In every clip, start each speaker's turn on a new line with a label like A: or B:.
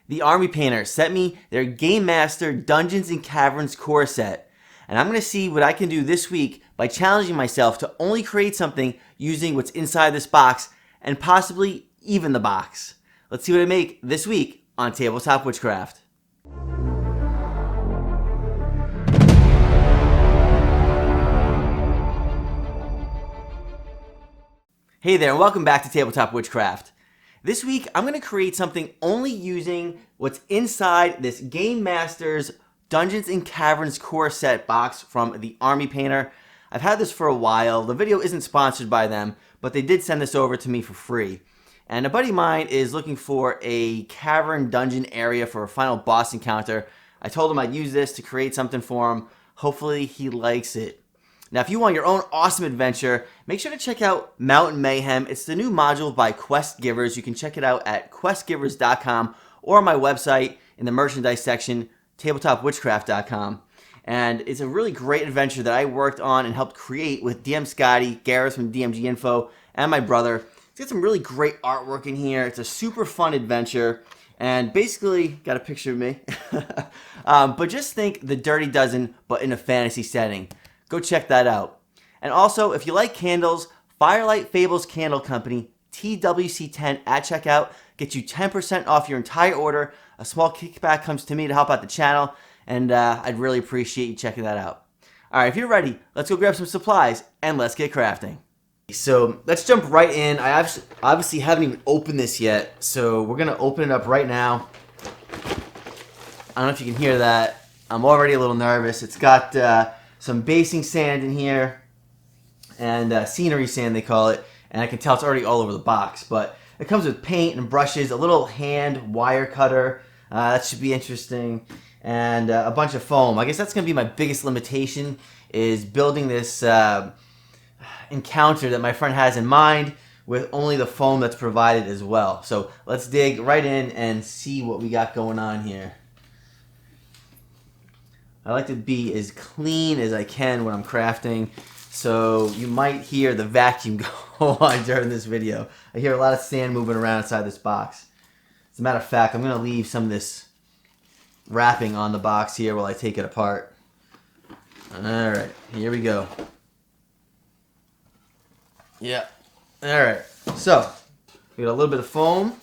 A: The Army Painter sent me their Gamemaster Dungeons and Caverns core set, and I'm going to see what I can do this week by challenging myself to only create something using what's inside this box and possibly even the box. Let's see what I make this week on Tabletop Witchcraft. Hey there, and welcome back to Tabletop Witchcraft. This week, I'm going to create something only using what's inside this Gamemaster's Dungeons and Caverns core set box from the Army Painter. I've had this for a while. The video isn't sponsored by them, but they did send this over to me for free. And a buddy of mine is looking for a cavern dungeon area for a final boss encounter. I told him I'd use this to create something for him. Hopefully he likes it. Now, if you want your own awesome adventure, make sure to check out Mountain Mayhem. It's the new module by Quest Givers. You can check it out at questgivers.com or on my website in the merchandise section, tabletopwitchcraft.com. And it's a really great adventure that I worked on and helped create with DM Scotty, Gareth from DMG Info, and my brother. It's got some really great artwork in here. It's a super fun adventure. And basically, got a picture of me. But just think The Dirty Dozen, but in a fantasy setting. Go check that out. And also, if you like candles, Firelight Fables Candle Company, TWC10 at checkout, gets you 10% off your entire order. A small kickback comes to me to help out the channel, and I'd really appreciate you checking that out. All right, if you're ready, let's go grab some supplies, and let's get crafting. So let's jump right in. I obviously haven't even opened this yet, so we're going to open it up right now. I don't know if you can hear that. I'm already a little nervous. It's got some basing sand in here, and scenery sand they call it, and I can tell it's already all over the box, but it comes with paint and brushes, a little hand wire cutter, that should be interesting, and a bunch of foam. I guess that's going to be my biggest limitation, is building this encounter that my friend has in mind with only the foam that's provided as well. So let's dig right in and see what we got going on here. I like to be as clean as I can when I'm crafting, so you might hear the vacuum go on during this video. I hear a lot of sand moving around inside this box. As a matter of fact, I'm going to leave some of this wrapping on the box here while I take it apart. Alright, here we go. Yeah, alright, so we got a little bit of foam.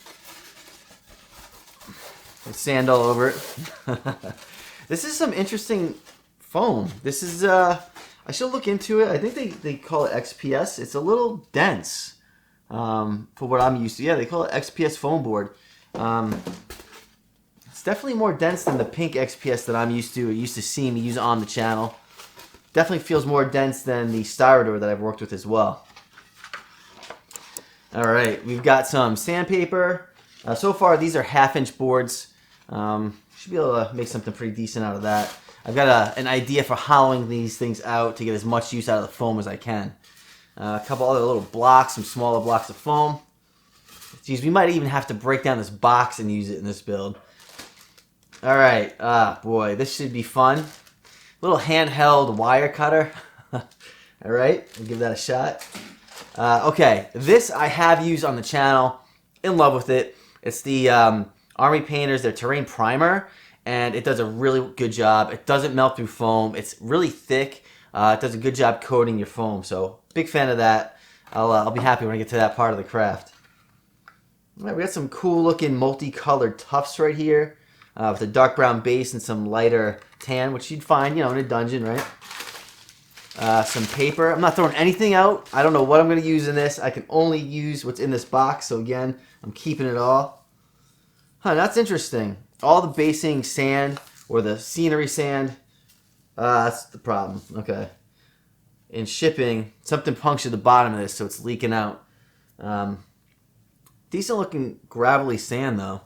A: There's sand all over it. This is some interesting foam. This is, I should look into it. I think they call it XPS. It's a little dense for what I'm used to. Yeah, they call it XPS foam board. It's definitely more dense than the pink XPS that I'm used to seeing me use on the channel. Definitely feels more dense than the Styrodor that I've worked with as well. All right, we've got some sandpaper. So far, these are 1/2-inch boards. Should be able to make something pretty decent out of that. I've got an idea for hollowing these things out to get as much use out of the foam as I can. A couple other little blocks, some smaller blocks of foam. Geez, we might even have to break down this box and use it in this build. Alright, boy, this should be fun. Little handheld wire cutter. Alright, we'll give that a shot. Okay, this I have used on the channel. In love with it. It's the Army Painters, their terrain primer, and it does a really good job. It doesn't melt through foam. It's really thick. It does a good job coating your foam, so big fan of that. I'll be happy when I get to that part of the craft. All right, we got some cool looking multicolored tufts right here with a dark brown base and some lighter tan, which you'd find, in a dungeon, right? Some paper. I'm not throwing anything out. I don't know what I'm going to use in this. I can only use what's in this box, so again, I'm keeping it all. Huh, that's interesting. All the basing sand, or the scenery sand, that's the problem. Okay. In shipping, something punctured the bottom of this, so it's leaking out. Decent looking gravelly sand, though.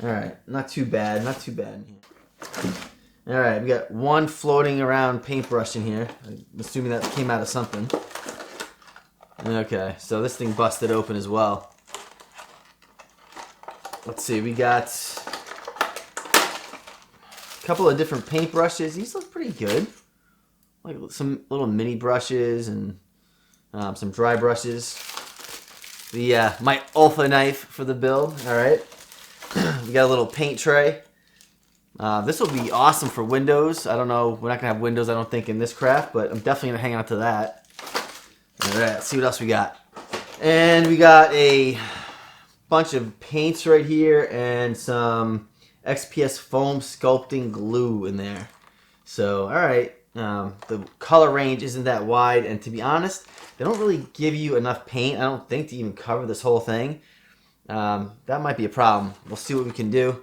A: Alright, not too bad. Not too bad in here. Alright, we got one floating around paintbrush in here. I'm assuming that came out of something. Okay, so this thing busted open as well. Let's see, we got a couple of different paint brushes. These look pretty good. Like some little mini brushes and some dry brushes. The my Alpha knife for the build. All right. We got a little paint tray. This will be awesome for windows. I don't know, we're not gonna have windows I don't think in this craft, but I'm definitely gonna hang on to that. Alright, let's see what else we got. And we got a bunch of paints right here and some XPS foam sculpting glue in there. So, alright, the color range isn't that wide, and to be honest, they don't really give you enough paint, I don't think, to even cover this whole thing. That might be a problem. We'll see what we can do.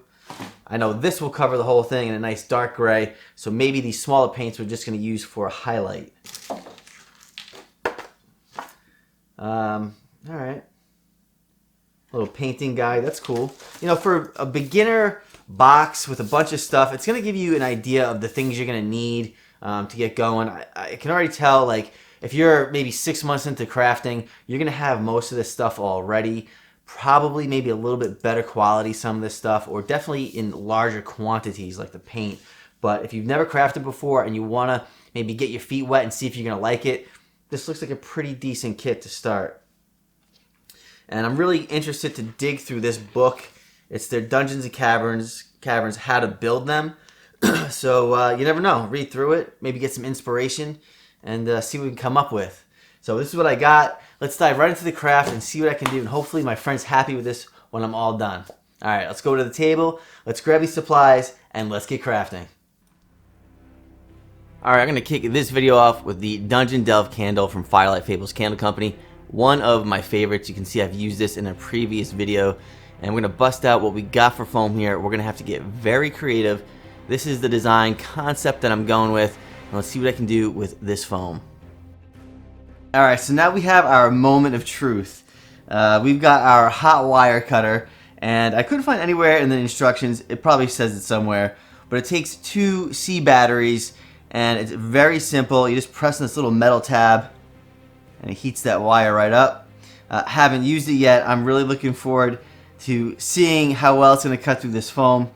A: I know this will cover the whole thing in a nice dark gray, so maybe these smaller paints we're just going to use for a highlight. Alright. Little painting guide, that's cool. You know, for a beginner box with a bunch of stuff, it's going to give you an idea of the things you're going to need to get going. I can already tell, like, if you're maybe 6 months into crafting, you're going to have most of this stuff already. Probably maybe a little bit better quality, some of this stuff, or definitely in larger quantities like the paint. But if you've never crafted before and you want to maybe get your feet wet and see if you're going to like it, this looks like a pretty decent kit to start. And I'm really interested to dig through this book. It's their Dungeons and Caverns, how to build them. So you never know. Read through it, maybe get some inspiration, and see what we can come up with. So this is what I got. Let's dive right into the craft and see what I can do. And hopefully my friend's happy with this when I'm all done. All right, let's go to the table. Let's grab these supplies and let's get crafting. All right, I'm going to kick this video off with the Dungeon Delve candle from Firelight Fables Candle Company. One of my favorites. You can see I've used this in a previous video. And we're going to bust out what we got for foam here. We're going to have to get very creative. This is the design concept that I'm going with. And let's see what I can do with this foam. Alright, so now we have our moment of truth. We've got our hot wire cutter, and I couldn't find anywhere in the instructions, it probably says it somewhere, but it takes 2 C batteries, and it's very simple. You just press on this little metal tab, and it heats that wire right up. Haven't used it yet. I'm really looking forward to seeing how well it's going to cut through this foam.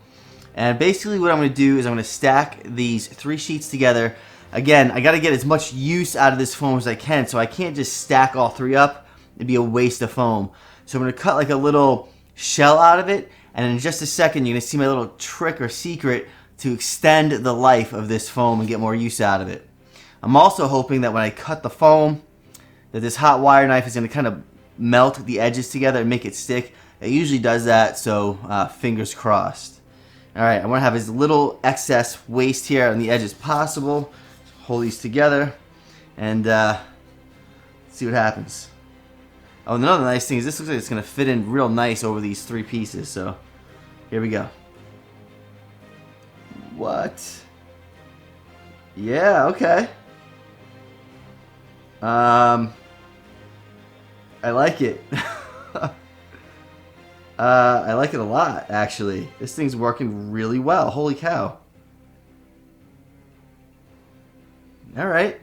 A: And basically what I'm going to do is I'm going to stack these 3 sheets together. Again, I got to get as much use out of this foam as I can, so I can't just stack all 3 up. It'd be a waste of foam. So I'm going to cut like a little shell out of it, and in just a second you're going to see my little trick or secret to extend the life of this foam and get more use out of it. I'm also hoping that when I cut the foam, that this hot wire knife is going to kind of melt the edges together and make it stick. It usually does that, so fingers crossed. Alright, I want to have as little excess waste here on the edge as possible. Hold these together and see what happens. Oh, and another nice thing is this looks like it's going to fit in real nice over these 3 pieces. So here we go. What? Yeah, okay. I like it. I like it a lot, actually. This thing's working really well. Holy cow. Alright.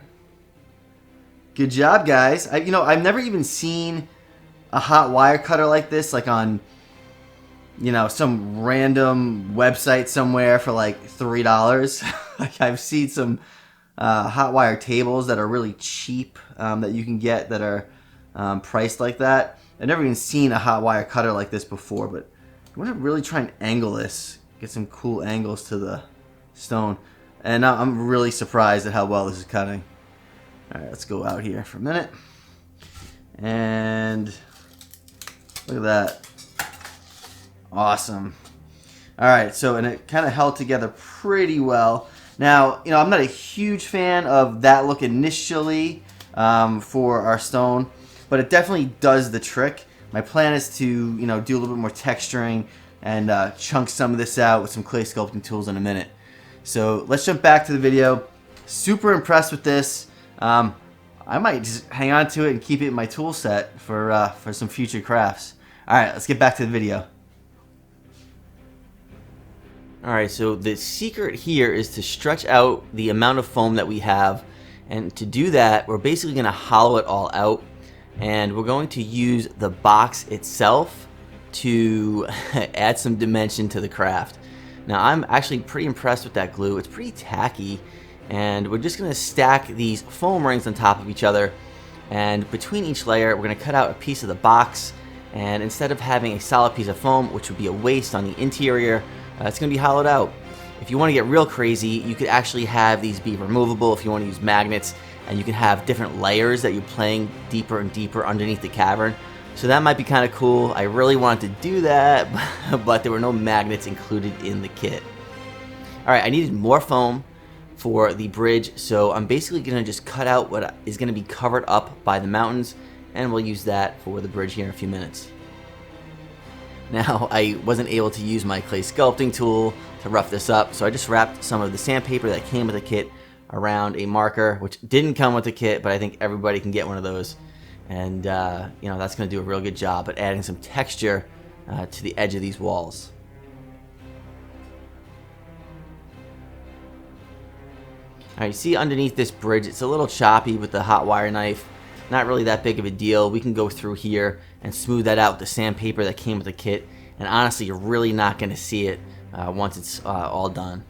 A: Good job, guys. I've never even seen a hot wire cutter like this, like on, some random website somewhere for like $3. Like I've seen some hot wire tables that are really cheap that you can get that are priced like that. I've never even seen a hot wire cutter like this before, but I want to really try and angle this, get some cool angles to the stone. And I'm really surprised at how well this is cutting. Alright, let's go out here for a minute. And look at that. Awesome. Alright, so, and it kind of held together pretty well. Now, I'm not a huge fan of that look initially for our stone, but it definitely does the trick. My plan is to, do a little bit more texturing and chunk some of this out with some clay sculpting tools in a minute. So let's jump back to the video. Super impressed with this. I might just hang on to it and keep it in my tool set for some future crafts. Alright, let's get back to the video. Alright, so the secret here is to stretch out the amount of foam that we have. And to do that, we're basically going to hollow it all out. And we're going to use the box itself to add some dimension to the craft. Now I'm actually pretty impressed with that glue. It's pretty tacky. And we're just going to stack these foam rings on top of each other. And between each layer, we're going to cut out a piece of the box. And instead of having a solid piece of foam, which would be a waste on the interior, it's going to be hollowed out. If you want to get real crazy, you could actually have these be removable if you want to use magnets, and you can have different layers that you're playing deeper and deeper underneath the cavern. So that might be kind of cool. I really wanted to do that, but there were no magnets included in the kit. Alright, I needed more foam for the bridge, so I'm basically going to just cut out what is going to be covered up by the mountains, and we'll use that for the bridge here in a few minutes. Now, I wasn't able to use my clay sculpting tool to rough this up, so I just wrapped some of the sandpaper that came with the kit around a marker, which didn't come with the kit, but I think everybody can get one of those. And, you know, that's going to do a real good job at adding some texture to the edge of these walls. Alright, you see underneath this bridge, it's a little choppy with the hot wire knife. Not really that big of a deal. We can go through here and smooth that out with the sandpaper that came with the kit. And honestly, you're really not going to see it once it's all done.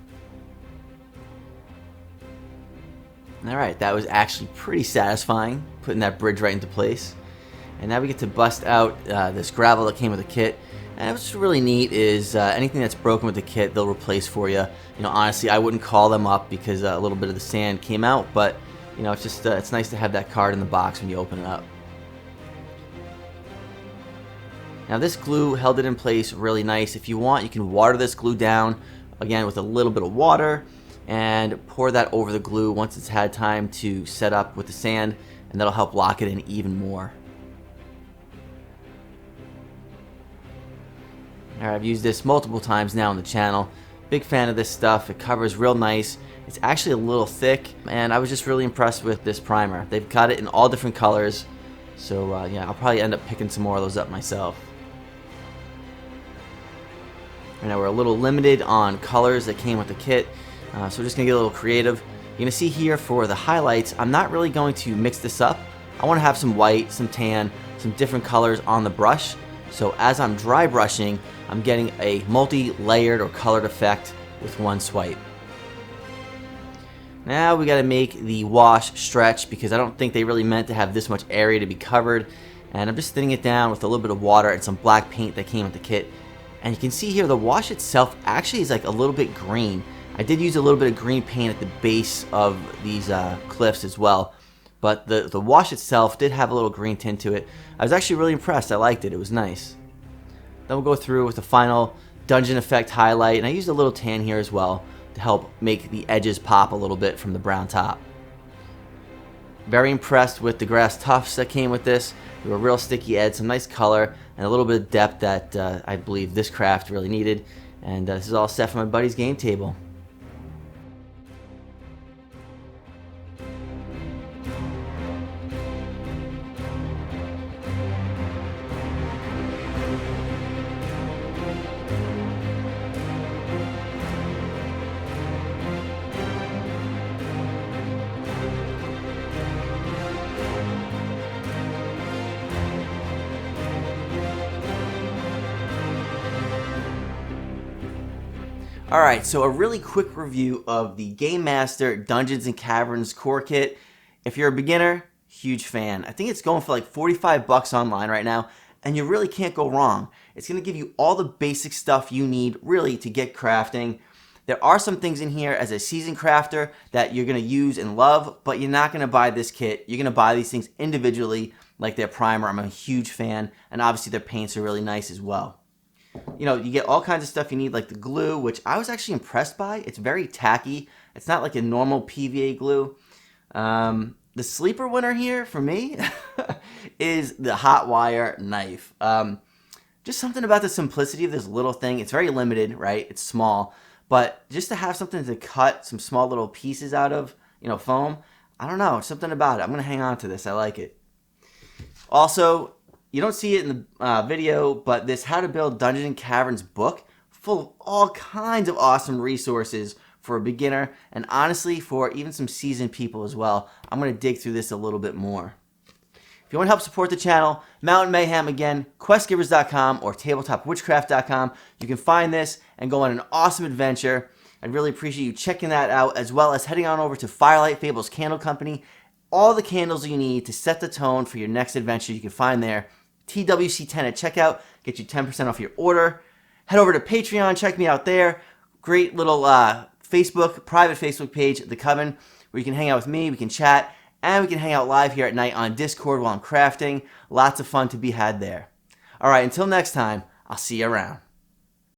A: Alright, that was actually pretty satisfying, putting that bridge right into place. And now we get to bust out this gravel that came with the kit. And what's really neat is anything that's broken with the kit, they'll replace for you. You know, honestly, I wouldn't call them up because a little bit of the sand came out, but you know, it's just it's nice to have that card in the box when you open it up. Now this glue held it in place really nice. If you want, you can water this glue down again with a little bit of water and pour that over the glue once it's had time to set up with the sand, and that'll help lock it in even more. Alright, I've used this multiple times now on the channel. Big fan of this stuff. It covers real nice. It's actually a little thick, and I was just really impressed with this primer. They've got it in all different colors, so yeah, I'll probably end up picking some more of those up myself. And now we're a little limited on colors that came with the kit, so we're just going to get a little creative. You're going to see here for the highlights, I'm not really going to mix this up. I want to have some white, some tan, some different colors on the brush. So as I'm dry brushing, I'm getting a multi-layered or colored effect with one swipe. Now we got to make the wash stretch because I don't think they really meant to have this much area to be covered. And I'm just thinning it down with a little bit of water and some black paint that came with the kit. And you can see here the wash itself actually is like a little bit green. I did use a little bit of green paint at the base of these cliffs as well. But the wash itself did have a little green tint to it. I was actually really impressed. I liked it. It was nice. Then we'll go through with the final dungeon effect highlight. And I used a little tan here as well to help make the edges pop a little bit from the brown top. Very impressed with the grass tufts that came with this. They were real sticky edge, some nice color, and a little bit of depth that I believe this craft really needed. And this is all set for my buddy's game table. Alright, so a really quick review of the Gamemaster Dungeons and Caverns core kit. If you're a beginner, huge fan. I think it's going for like 45 bucks online right now, and you really can't go wrong. It's going to give you all the basic stuff you need really to get crafting. There are some things in here as a seasoned crafter that you're going to use and love, but you're not going to buy this kit. You're going to buy these things individually, like their primer. I'm a huge fan, and obviously their paints are really nice as well. You know, you get all kinds of stuff you need, like the glue, which I was actually impressed by. It's very tacky. It's not like a normal PVA glue. The sleeper winner here for me is the hot wire knife. Just something about the simplicity of this little thing. It's very limited, right? It's small. But just to have something to cut some small little pieces out of, you know, foam, I don't know. Something about it. I'm going to hang on to this. I like it. Also, you don't see it in the video, but this How to Build Dungeons and Caverns book, full of all kinds of awesome resources for a beginner, and honestly for even some seasoned people as well. I'm going to dig through this a little bit more. If you want to help support the channel, Mountain Mayhem again, questgivers.com or tabletopwitchcraft.com. You can find this and go on an awesome adventure. I'd really appreciate you checking that out, as well as heading on over to Firelight Fables Candle Company. All the candles you need to set the tone for your next adventure you can find there. TWC10 at checkout, get you 10% off your order. Head over to Patreon, check me out there. Great little private Facebook page, The Coven, where you can hang out with me, we can chat, and we can hang out live here at night on Discord while I'm crafting. Lots of fun to be had there. All right, until next time, I'll see you around.